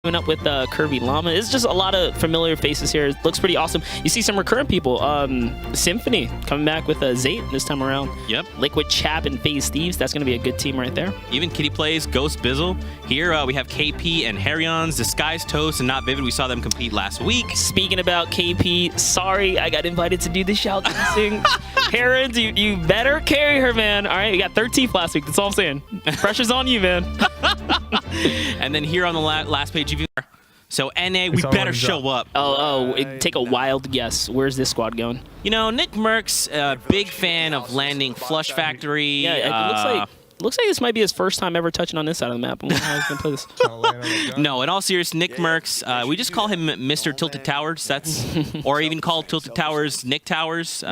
Up with Kirby Llama. It's just a lot of familiar faces here. It looks pretty awesome. You see some recurrent people. Symphony coming back with Zate this time around. Yep. Liquid Chap and FaZe Thieves. That's going to be a good team right there. Even Kitty Plays, Ghost Bizzle. Here we have KP and Harion's Disguised Toast and Not Vivid. We saw them compete last week. Speaking about KP, sorry I got invited to do the shout dancing. Herons, you better carry her, man. All right, we got 13th last week. That's all I'm saying. Pressure's on you, man. And then here on the last page, so NA, we better show up. Take a wild guess. Where's this squad going? You know, Nick Merck's a big fan of landing Flush Factory. Yeah, it looks like this might be his first time ever touching on this side of the map. I wonder how he's gonna play this. No, in all seriousness, Nick Merck's, we just call him Mr. Tilted Towers. That's, or even called Tilted Towers Nick Towers.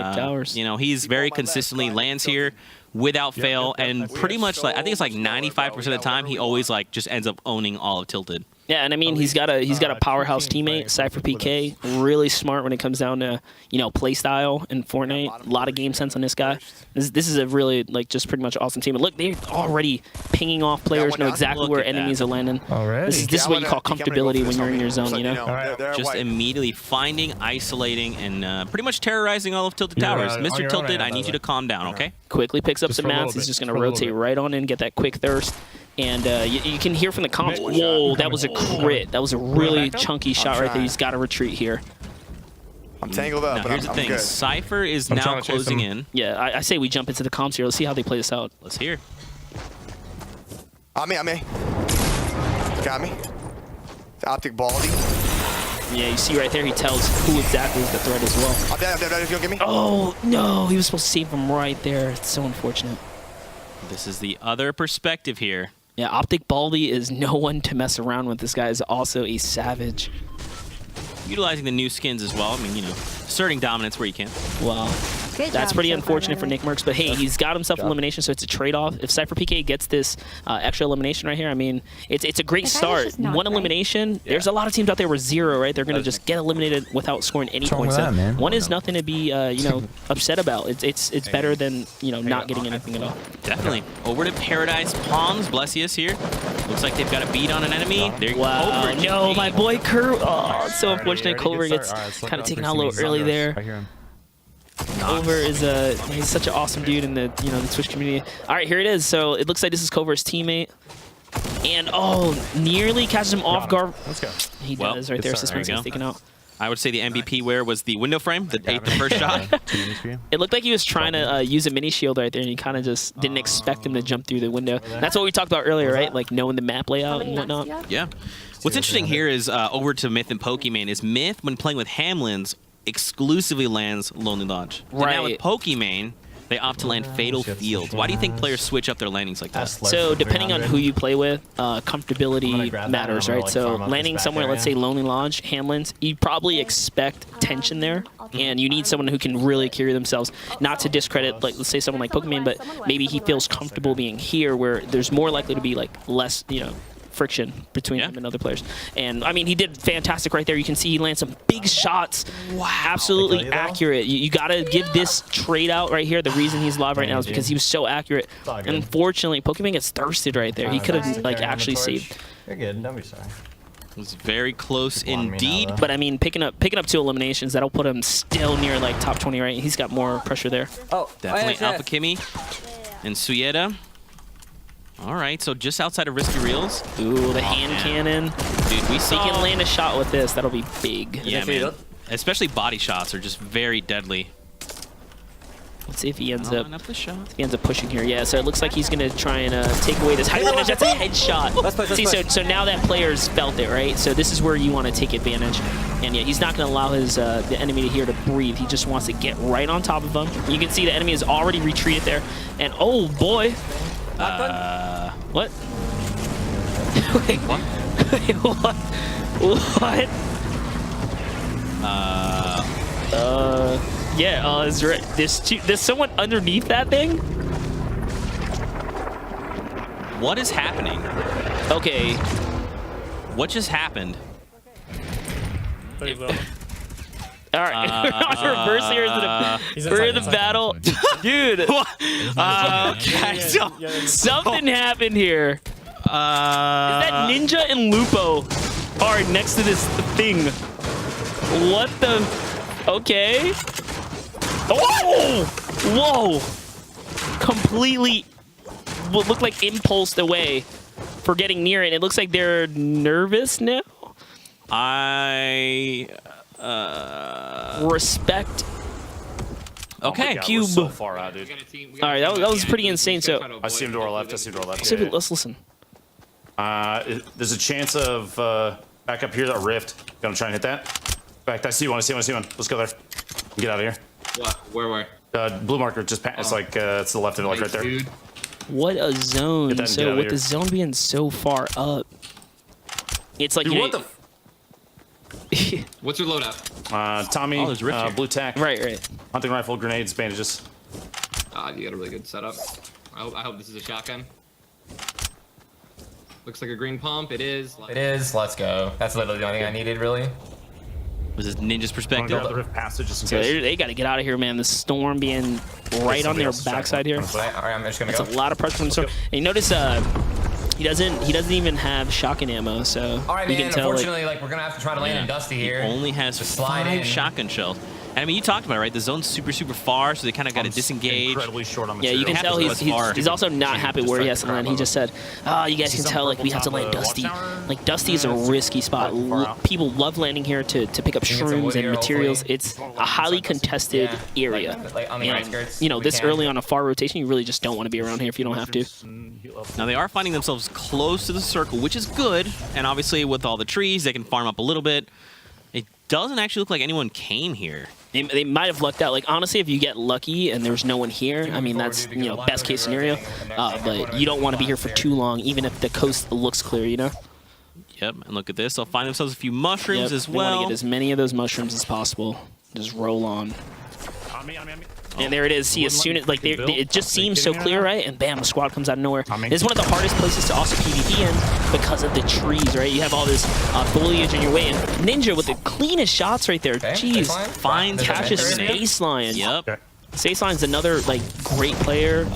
You know, he's very consistently lands here without fail, and pretty much like I think it's like 95% of the time he always like just ends up owning all of Tilted. Yeah, and I mean he's got a powerhouse teammate, Cypher PK, really smart when it comes down to play style in Fortnite. A lot of game sense on this guy. This is a really just pretty much awesome team. And look, they're already pinging off players, know exactly where enemies are landing. This is what you call comfortability when you're in your zone, Just immediately finding, isolating, and pretty much terrorizing all of Tilted Towers. Mr. Tilted, I need you to calm down, okay? Quickly picks up some mats. He's just going to rotate right on in, get that quick thirst. And you can hear from the comments, whoa, that was a crit. That was a really chunky shot right there. He's got to retreat here. I'm tangled up, but here's the thing. Cypher is now closing in. Yeah, I say we jump into the comps here. Let's see how they play this out. Let's hear. On me. Got me. The optic baldy. Yeah, you see right there, he tells who exactly is the threat as well. I'm dead. If you don't get me. Oh, no. He was supposed to save him right there. It's so unfortunate. This is the other perspective here. Yeah, Optic Baldy is no one to mess around with. This guy is also a savage. Utilizing the new skins as well. I mean, asserting dominance where you can. Wow. That's pretty unfortunate for Nick Merckx, but hey, he's got himself elimination, so it's a trade-off. If Cypher PK gets this extra elimination right here, I mean, it's a great start. One elimination, there's a lot of teams out there with 0, right? They're going to just get eliminated without scoring any points. One is nothing to be, upset about. It's better than, not getting anything at all. Definitely. Over to Paradise Palms. Blessius here. Looks like they've got a beat on an enemy. There you go. No, my boy Kurt. Oh, it's so unfortunate. Culver gets kind of taken out a little early there. Culver is he's such an awesome dude in the the Twitch community. All right, here it is. So it looks like this is Culver's teammate, and nearly catches him off guard. Let's go. He does right there. Suspense is taken out. I would say the MVP where was the window frame that ate the first shot. It looked like he was trying to use a mini shield right there, and he kind of just didn't expect him to jump through the window. That's what we talked about earlier, right? Like knowing the map layout and whatnot. Yeah. What's interesting here is over to Myth and Pokimane is Myth when playing with Hamlins exclusively lands Lonely Lodge. Right. And now with Pokimane, they opt to land Fatal Fields. Why do you think players switch up their landings like that? So depending on who you play with, comfortability matters, right? So landing somewhere, let's say Lonely Lodge, Hamlins, you probably expect tension there, and you need someone who can really carry themselves. Not to discredit, like let's say someone like Pokimane, but maybe he feels comfortable being here, where there's more likely to be less, friction between him and other players. And I mean, he did fantastic right there. You can see he lands some big shots. Wow. Absolutely accurate. You got to give this trade out right here. The reason he's live right now is because he was so accurate. And unfortunately, Pokimane gets thirsted right there. He could have actually saved. You're good. Don't be sorry. It was very close indeed. But I mean, picking up 2 eliminations, that'll put him still near top 20, right? He's got more pressure there. Oh, definitely Alpha Kimmy and Suyeta. All right, so just outside of Risky Reels. Ooh, the hand cannon. Dude, we saw... He can land a shot with this. That'll be big. Yeah, man. Especially body shots are just very deadly. Let's see if he ends up pushing here. Yeah, so it looks like he's going to try and take away this high advantage. That's a headshot. See, so now that player's felt it, right? So this is where you want to take advantage. And yeah, he's not going to allow the enemy here to breathe. He just wants to get right on top of him. You can see the enemy has already retreated there. And oh, boy. What? Wait, what? What? Yeah, it's right. There's someone underneath that thing? What is happening? Okay. What just happened? All right, we're on reverse here. We're in the battle. Dude, okay, something happened here. Is that Ninja and Lupo? hard next to this thing. What the? Okay. Oh! Whoa! Completely what looked like impulsed away for getting near it. It looks like they're nervous now. Respect. Okay, God, Cube. we're so far out, dude. All right, that was pretty insane. So I see him to our left. I see him to our left. so let's listen. There's a chance of back up here, that rift. Gonna try and hit that. Back, I see one. I see one. I see one. Let's go there. Get out of here. What? Where? Blue marker. Just it's like it's to the left of it, like right there. Dude. What a zone. Get So out with of the here. zone being so far up, it's like Dude, you what know, the? What's your loadout? Tommy, Oh, there's rift here. blue tack, right. hunting rifle, grenades, bandages. You got a really good setup. I hope this is a shotgun. Looks like a green pump. It is. It is. Let's go. That's literally the only thing I needed, really. Was this Ninja's Wanna perspective? grab the rift passage just in So case. they got to get out of here, man. The storm being right on their backside here. All right, I'm just gonna It's go. a lot of pressure from the storm. And you notice he doesn't even have shotgun ammo, so All right, you man. can tell. Unfortunately, like we're gonna have to try to land in Dusty here. Only has Just slide 5 in. shotgun shells. And I mean, you talked about it, right? The zone's super far, so they kind of got to disengage. Incredibly short on Yeah, material. you can have tell to go he's as far. also not happy where he has to land. He just said, "Oh, you guys See can some tell like we have to purple land top of Dusty. the watchtower? Like Dusty is a risky spot. Far out. People love landing here to pick up some shrooms wood and here, materials. hopefully. It's a highly contested Yeah, area. like on the And, outskirts. you know, we this can. early on a far rotation, you really just don't want to be around here if you don't have to. Now they are finding themselves close to the circle, which is good. And obviously, with all the trees, they can farm up a little bit. It doesn't actually look like anyone came here. They might have lucked out. Like honestly, if you get lucky and there's no one here, I mean that's best case scenario. But you don't want to be here for too long, even if the coast looks clear. You know. Yep, and look at this. They'll find themselves a few mushrooms as They want well. to get as many of those mushrooms as possible. Just roll on. On me. And there it is. See, as soon as it just seems so clear, right? And bam, a squad comes out of nowhere. It's one of the hardest places to also PvP in because of the trees, right? You have all this foliage in your way. And Ninja with the cleanest shots right there. Okay, Jeez, baseline. Finds There's a catches vent area. Space Lion. Yep. Okay. Space Lion's another like great player,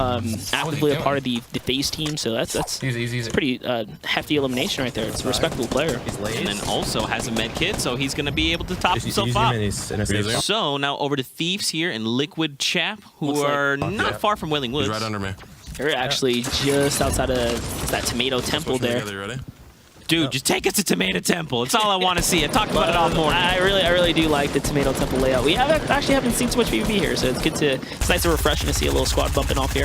actively a part of the FaZe team. So that's Easy. pretty hefty elimination right there. It's a respectable player. And then also has a med kit, so he's going to be able to top himself up. So now over to Thieves here and Liquid Chap, who Looks like- are not far from Wailing Woods. He's right under me. They're actually just outside of that Tomato Temple there. Together, you ready? Dude, just take us to Tomato Temple. It's all I want to see. I talked about it all morning. I really do like the Tomato Temple layout. We actually haven't seen too much PvP here, so it's good to. It's nice and refreshing to see a little squad bumping off here.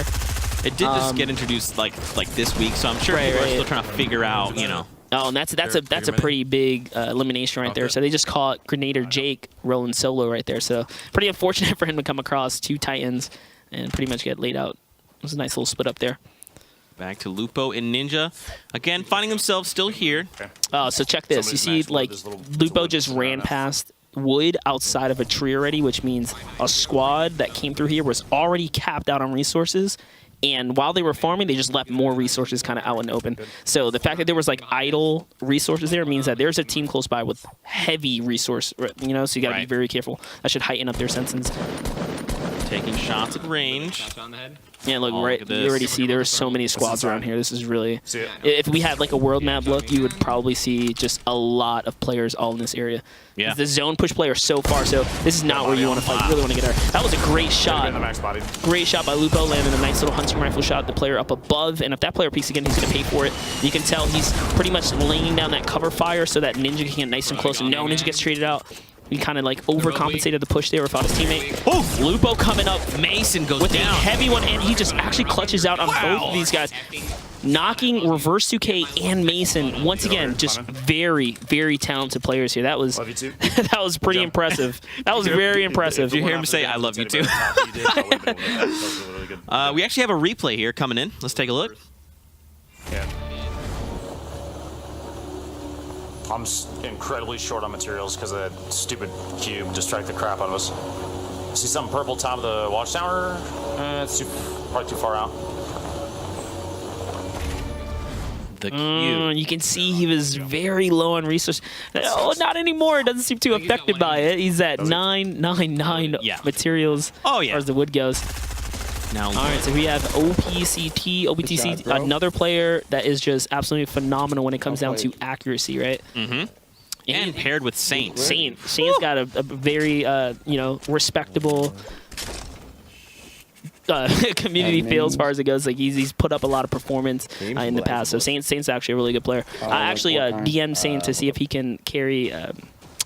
It did just get introduced like this week, so I'm sure people are still trying to figure out, you know. Oh, and that's a pretty big elimination right there. So they just caught Grenader Jake rolling solo right there. So pretty unfortunate for him to come across 2 Titans and pretty much get laid out. It was a nice little split up there. Back to Lupo and Ninja. Again, finding themselves still here. So check this. You see, like, Lupo just ran past wood outside of a tree already, which means a squad that came through here was already capped out on resources. And while they were farming, they just left more resources kind of out in the open. So the fact that there was, like, idle resources there means that there's a team close by with heavy resource, you know, so you got to be very careful. That should heighten up their senses. Taking shots at range. Shot on the head. Yeah, look, Oh, right. look at You this. already see there are so many squads around here. This is really. See it? If we had like a world map look, you would probably see just a lot of players all in this area. Yeah. The zone push players so far, so this is not where you want to fight. You really want to get there. That was a great In the shot. max body. Great shot by Lupo, landing a nice little hunting rifle shot. The player up above, and if that player peeks again, he's going to pay for it. You can tell he's pretty much laying down that cover fire so that Ninja can get nice and close. And no, Ninja gets traded out. He kind of like overcompensated the push there without his teammate. Oh, Lupo coming up Mason goes with a down. heavy one, and he just actually clutches out on both of these guys. Knocking Reverse 2K and Mason, once again, just very, very talented players here. That was Love you too. that was pretty impressive. That was very impressive. Did you hear him say, "I love you too"? We actually have a replay here coming in. Let's take a look. Yeah. I'm incredibly short on materials because of that stupid cube distract the crap out of us. See something purple top of the watchtower? It's probably too far out. The cube. You can see he was very low on resource. Oh, not anymore. Doesn't seem too affected by it. He's at 999 Yeah. materials Oh, as yeah. far as the wood goes. Now, All right, so we have OPTC, another player that is just absolutely phenomenal when it comes down to accuracy, right? Mm-hmm. And paired with Saint. Saint's got a very, you know, respectable community feel as far as it goes. Like he's put up a lot of performance in the past. So Saint's actually a really good player. I actually DM'd Saint to see if he can carry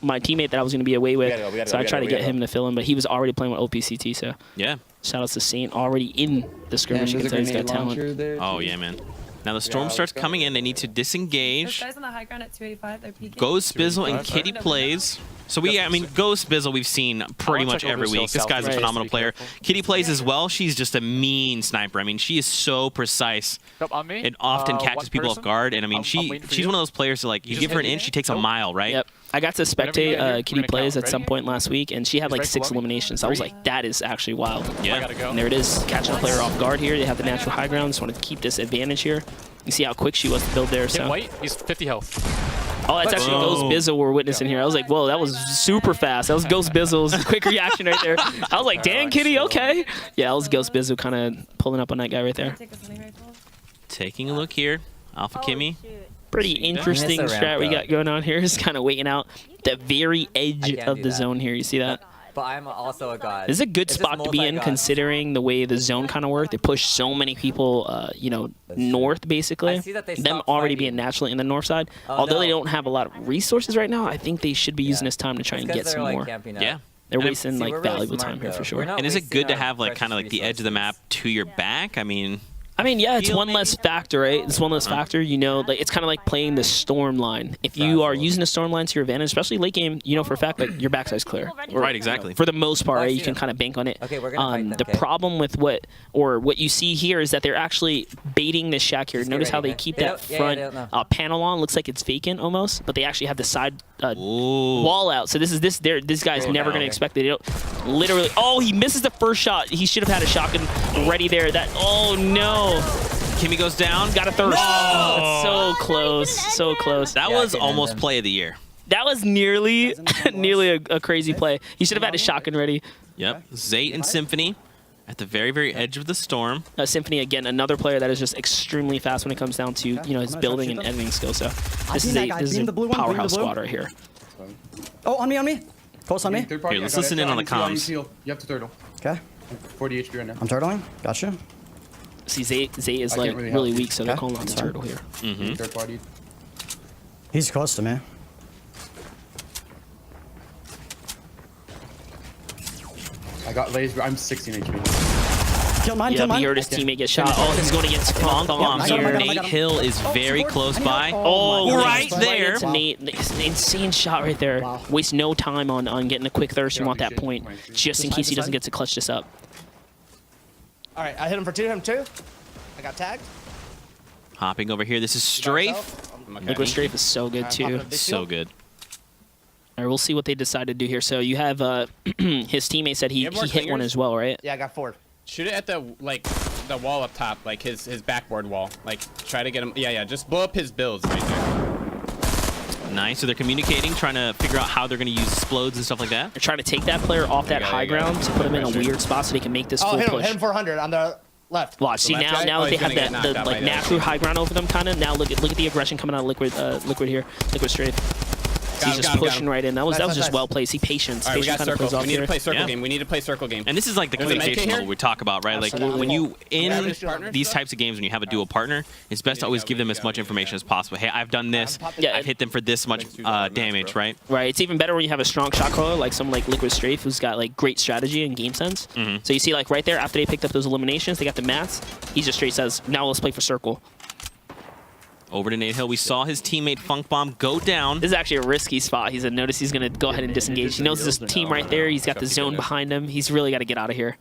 my teammate that I was going to be away with. So I tried to get him to fill in, but he was already playing with OPCT. So yeah, shout outs to Saint already in the skirmish. You can tell he's got talent. Oh yeah, man. Now the storm starts coming in. They need to disengage. Those guys on the high ground at 285, they're peeking. Ghost Bizzle and Kitty plays. So I mean, Ghost Bizzle we've seen pretty much every week. This guy's a phenomenal player. Kitty plays as well. She's just a mean sniper. I mean, she is so precise and often catches people off guard. And I mean, she's one of those players that, like, you give her an inch, she takes a mile, right? Yep. I got to spectate Kitty plays at some point last week, and she had like 6 eliminations. I was like, that is actually wild. Yeah. And there it is, catching a player off guard here. They have the natural high ground. Just want to keep this advantage here. You see how quick she was to build there. So. White, he's 50 health. Oh, that's actually Ghost Bizzle we're witnessing here. I was like, whoa, that was super fast. That was Ghost Bizzle's quick reaction right there. I was like, dang, Kitty, okay. Yeah, that was Ghost Bizzle kind of pulling up on that guy right there. Taking a look here. Alpha Kimmy. Pretty interesting strat we got going on here. Is kind of waiting out the very edge of the zone here. You see that? But I'm also a god. This is a good spot to be in, considering the way the zone kind of worked. They push so many people, you know, north, basically. Them already being naturally in the north side. Although they don't have a lot of resources right now, I think they should be using this time to try and get some more. Yeah. They're wasting, like, valuable time here for sure. And is it good to have, like, kind of like the edge of the map to your back? I mean, yeah, it's one less factor, right? It's one less factor. You know, like it's kind of like playing the storm line. If you are using the storm line to your advantage, especially late game, you know for a fact that your backside's clear. Right, exactly. For the most part, right? You can kind of bank on it. The problem with what you see here is that they're actually baiting this shack here. Notice how they keep that front panel on. Looks like it's vacant almost, but they actually have the side wall out. So this guy's never going to expect it. Literally, oh, he misses the first shot. He should have had a shotgun ready there. Oh no. Kimmy goes down. Got a thirst. Oh, so close. So close. That was almost play of the year. That was nearly a crazy play. He should have had a shotgun ready. Yep. Zayt and Symphony at the very, very edge of the storm. Symphony, again, another player that is just extremely fast when it comes down to, you know, his building and editing skills. So this is a powerhouse squad right here. Oh, on me. Close on me. Here, let's listen in on the comms. You have to turtle. Okay. 40 HP right now. I'm turtling. Gotcha. See, Zay is like really weak, so they're calling on the turtle here. Third party. He's close to me. I got laser. I'm 16 HP. Kill mine, Yeah, he heard his teammate get shot. Oh, he's going to get spunked on here. Nate Hill is very close by. Oh, right there. It's Nate. It's an insane shot right there. Wow. Waste no time on getting a quick thirst. You want that point just in case he doesn't get to clutch this up. All right, I hit him for 2, hit him 2. I got tagged. Hopping over here. This is Strafe. Liquid Strafe is so good too. So good. All right, we'll see what they decide to do here. So you have his teammate said he hit one as well, right? Yeah, I got 4. Shoot it at the wall up top, like his backboard wall. Like try to get him. Yeah, just blow up his builds right there. Nice. So they're communicating, trying to figure out how they're going to use explodes and stuff like that. They're trying to take that player off that high ground to put him in a weird spot so they can make this full push. Hit him 400 on the left. Watch, see now they have that like natural high ground over them kind of. Now look at the aggression coming out of Liquid here, Liquid Strafe. He's just pushing right in. That was just well played. See, patience. All right, Patience kind of plays off We need here. to play circle game. We need to play circle game. And this is like the communication level we talk about, right? Like when you in these types of games, when you have a dual partner, it's best to always give them as much information as possible. Hey, I've done this. I've hit them for this much damage, right? Right. It's even better when you have a strong shot caller like someone like Liquid Strafe, who's got like great strategy and game sense. So you see, like right there, after they picked up those eliminations, they got the mats. He just straight says, "Now let's play for circle." Over to Nate Hill. We saw his teammate Funk Bomb go down. This is actually a risky spot. He's notice he's going to go ahead and disengage. He knows this team right there. He's got the zone behind him. He's really got to get out of here.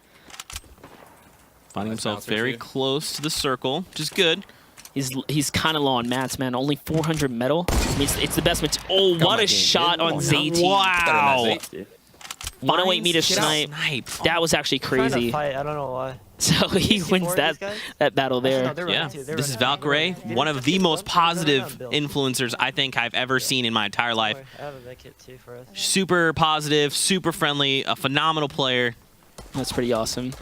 Finding himself very close to the circle, which is good. He's kind of low on mats, man. Only 400 metal. I mean, it's the best material. Oh, what a shot on Zayt. Wow. 108 meter snipe. That was actually crazy. I don't know why. So he wins that battle there. Yeah, this is Valkyrie, one of the most positive influencers I think I've ever seen in my entire life. Super positive, super friendly, a phenomenal player. That's pretty awesome.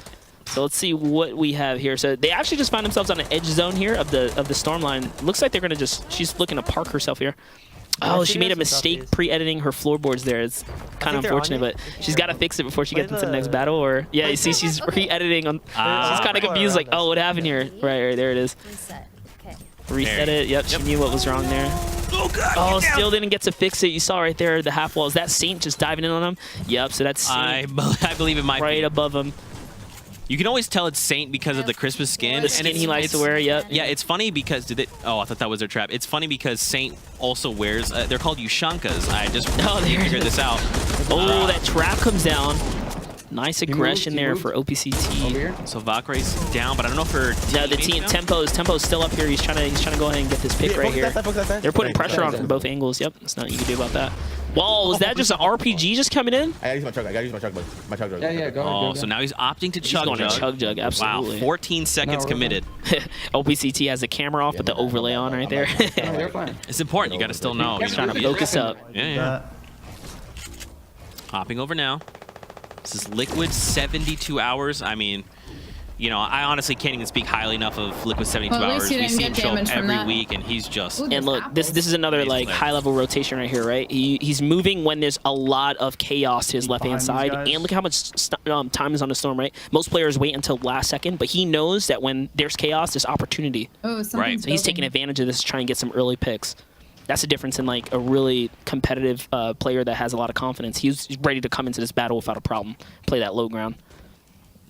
So let's see what we have here. So they actually just found themselves on an edge zone here of the storm line. Looks like they're gonna she's looking to park herself here. Oh, she made a mistake pre-editing her floorboards there. It's kind of unfortunate, but she's got to fix it before she gets into the next battle. Or yeah, you see, she's re-editing on. She's kind of confused, like, oh, what happened here? Right, there it is. Reset. Okay. Reset it. Yep, she knew what was wrong there. Oh God! Oh, still didn't get to fix it. You saw right there the half wall. Is that Saint just diving in on him? Yep. So that's Saint I believe it might right be above him. You can always tell it's Saint because of the Christmas skin. The skin he likes to wear. Yep. Yeah, it's funny because oh, I thought that was their trap. It's funny because Saint also wears. They're called Ushankas. I just figured this out. Oh, that trap comes down. Nice aggression there for OPCT. So Valkyrie's down, but I don't know if her no, the team Tempo's still up here. He's trying to go ahead and get this pick right here. They're putting pressure on from both angles. Yep, there's nothing you can do about that. Whoa, was that just an RPG just coming in? I gotta use my chug. I gotta use my chug. My chug. Yeah, go Oh, ahead. so now he's opting to chug jug. Chug jug, absolutely. Wow, 14 seconds committed. OPCT has the camera off, but the overlay on right there. You're fine. It's important. You got to still know. He's trying to focus up. Yeah. Hopping over now. This is Liquid 72 hours. I mean, you know, I honestly can't even speak highly enough of Liquid 72 hours. We see him show up every week, and he's just... And look, this is another like high-level rotation right here, right? He's moving when there's a lot of chaos to his left-hand side, and look how much time is on the storm, right? Most players wait until last second, but he knows that when there's chaos, there's opportunity. Oh, right. So he's taking advantage of this to try and get some early picks. That's the difference in like a really competitive player that has a lot of confidence. He's ready to come into this battle without a problem. Play that low ground.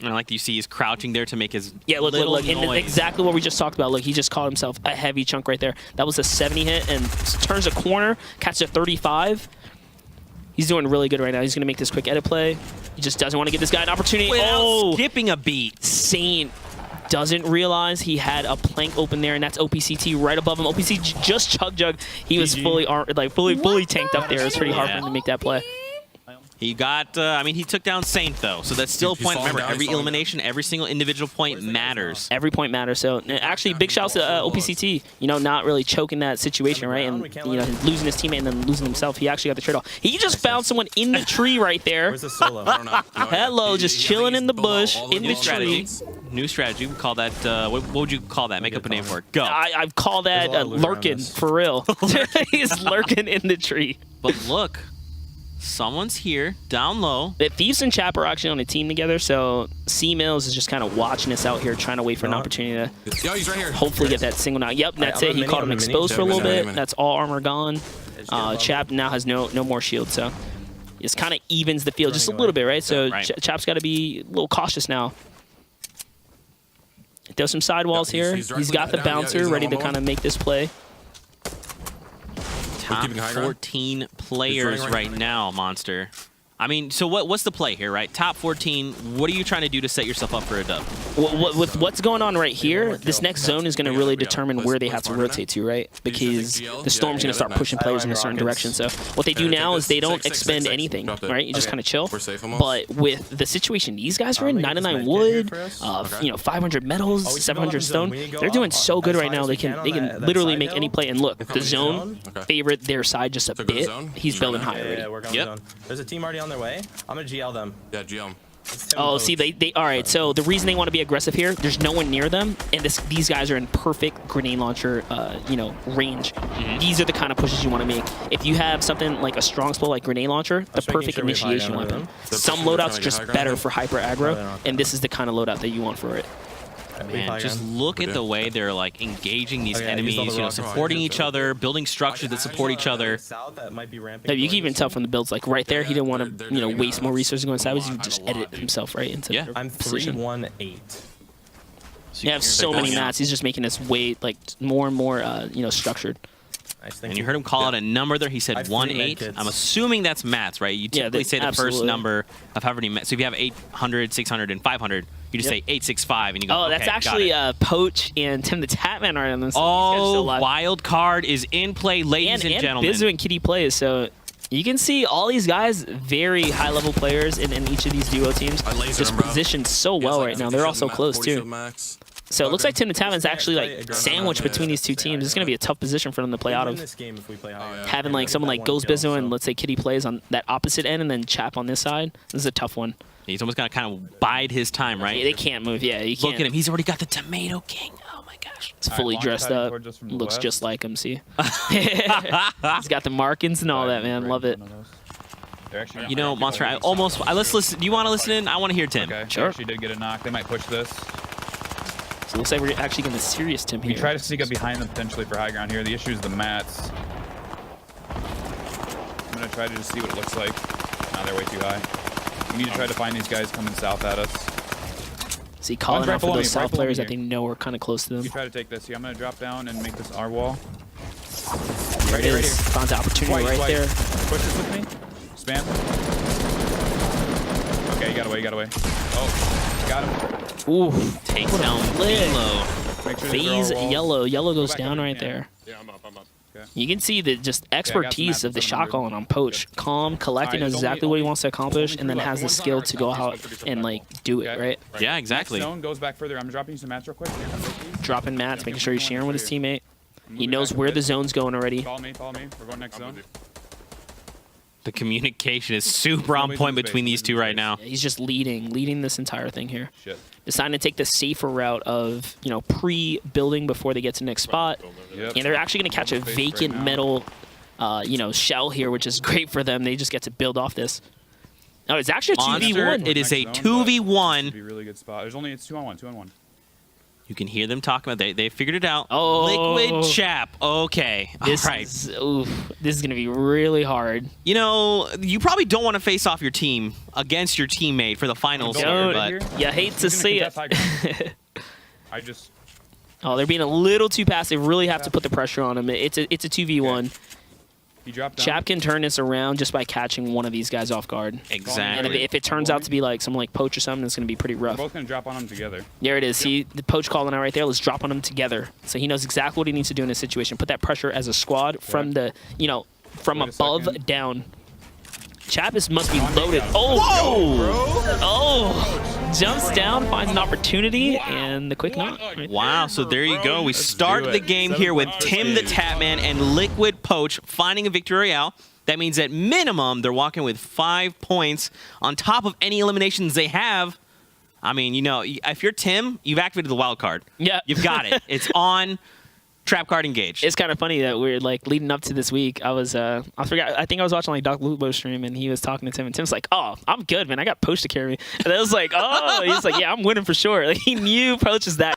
And like you see, he's crouching there to make his look. And exactly what we just talked about. Look, he just caught himself a heavy chunk right there. That was a 70 hit and turns a corner, catches a 35. He's doing really good right now. He's going to make this quick edit play. He just doesn't want to give this guy an opportunity. Skipping a beat. Saint doesn't realize he had a plank open there, and that's OPCT right above him. OPCT just chug jug. He was fully tanked up there. It was pretty hard for him to make that play. He got, I mean, he took down Saint, though, so that's still a point. Remember, every elimination, every single individual point matters. Every point matters. So, actually, big shouts to OPCT, you know, not really choking that situation, right? And, you know, losing his teammate and then losing himself. He actually got the trade-off. He just found someone in the tree right there. Where's the solo? I don't know. Hello, just chilling in the bush, in the tree. New strategy. We call that, what would you call that? Make up a name for it. Go. I've called that lurking, for real. He's lurking in the tree. But look. Someone's here, down low. The Thieves and Chap are actually on a team together, so C-Mills is just kind of watching us out here, trying to wait for an opportunity to he's right here. hopefully get that single knock. Yep, that's it. He caught him exposed for a little bit. That's all armor gone. Chap now has no more shield, so it kind of evens the field just a little bit, right? So Chap's got to be a little cautious now. Does some sidewalls here. He's got the bouncer ready to kind of make this play. Top 14 players right now, Monster. I mean, so what's the play here, right? Top 14, what are you trying to do to set yourself up for a dub? With what's going on right here, this next zone is going to really determine where they have to rotate to, right? Because the Storm's going to start pushing players in a certain direction. So what they do now is they don't expend anything, right? You just kind of chill. But with the situation these guys are in, 99 wood, you know, 500 metals, 700 stone, they're doing so good right now. They can literally make any play. And look, the zone favored their side just a bit. He's building high already. Yep. There's a team already on their way. I'm gonna GL them. Yeah, GL. Oh, see, they all right. So the reason they want to be aggressive here, there's no one near them, and these guys are in perfect grenade launcher, you know, range. These are the kind of pushes you want to make. If you have something like a strong spell like grenade launcher, the perfect initiation weapon. Some loadouts are just better for hyper aggro, and this is the kind of loadout that you want for it. Man, just look at the way they're like engaging these enemies, you know, supporting each other, building structures that support each other. You can even tell from the builds, like right there, he didn't want to, you know, waste more resources going sideways. He just edit himself right into I'm position. 3-1-8. You have so many mats. He's just making this way like more and more, you know, structured. And you heard him call out a number there. He said 1-8. I'm assuming that's mats, right? You typically say the first number of however many mats. So if you have 800, 600, and 500, you just say 865, and you go. Oh, that's actually Poach and Tim the Tatman are on this. Oh, wild card is in play, ladies and gentlemen. Bizu and Kitty plays, so you can see all these guys, very high-level players in each of these duo teams, just positioned so well right now. They're all so close too. So it looks like Tim the Tatman's actually like sandwiched between these two teams. It's going to be a tough position for them to play out of. Having like someone like Goes Bizu and let's say Kitty plays on that opposite end and then Chap on this side. This is a tough one. He's almost got to kind of bide his time, right? They can't move. Yeah, you can't. Look at him. He's already got the Tomato King. Oh my my gosh. It's fully dressed up. Looks just like him, see? He's got the markings and all that, man. Love it. You know, Monster, let's listen. Do you want to listen in? I want to hear Tim. Okay, sure. Actually did get a knock. They might push this. So it looks like we're actually getting a serious Tim here. We try to sneak up behind them potentially for high ground here. The issue is the mats. I'm going to try to just see what it looks like. Nah, they're way too high. We need to try to find these guys coming south at us. So he calling out for those south players that they know we're kind of close to them. You try to take this here. I'm going to drop down and make this our wall. Right here. Found the opportunity right there. Push this with me. Spam. Okay, he got away, Oh, got him. Ooh, Takes down Lilo. Phase yellow. Yellow goes down right there. Yeah, I'm up. Okay. You can see the just expertise of the shot calling on Poach. Calm, collected, knows exactly what he wants to accomplish, and then has the skill to go out and like do it, right? Yeah, exactly. Zone goes back further. I'm dropping you some mats real quick. Dropping mats, making sure he's sharing with his teammate. He knows where the zone's going already. Follow me. We're going next zone. The communication is super on point between these two right now. He's just leading this entire thing here. Shit. Deciding to take the safer route of, you know, pre-building before they get to the next spot. Yep. And they're actually going to catch a vacant metal, you know, shell here, which is great for them. They just get to build off this. Oh, it's actually a 2v1. It is a 2v1. Be a really good spot. It's 2-on-1. You can hear them talking about they figured it out. Oh. Liquid Chap. Okay. This all right. is going to be really hard. You know, you probably don't want to face off your team against your teammate for the finals here, but you hate to see it. Oh, they're being a little too passive. Really have to put the pressure on him. It's a 2v1. He dropped down. Chap can turn this around just by catching one of these guys off guard. Exactly. And if it turns out to be like someone like Poach or something, it's going to be pretty rough. We're both going to drop on them together. There it is. See the Poach calling out right there. Let's drop on them together. So he knows exactly what he needs to do in this situation. Put that pressure as a squad from the, you know, from above down. Chap must be loaded. Oh, jumps down, finds an opportunity, and the quick knock. Right wow, so there you go. We started the game here with Tim the Tapman and Liquid Poach finding a victory royale. That means at minimum, they're walking with 5 points on top of any eliminations they have. I mean, you know, if you're Tim, you've activated the wild card. Yeah. You've got it. It's on. Trap card engaged. It's kind of funny that we're like leading up to this week. I think I was watching like Doc Lupo stream and he was talking to Tim and Tim's like, "Oh, I'm good, man. I got Poach to carry me." And I was like, "Oh," he's like, "Yeah, I'm winning for sure." Like he knew Poach is that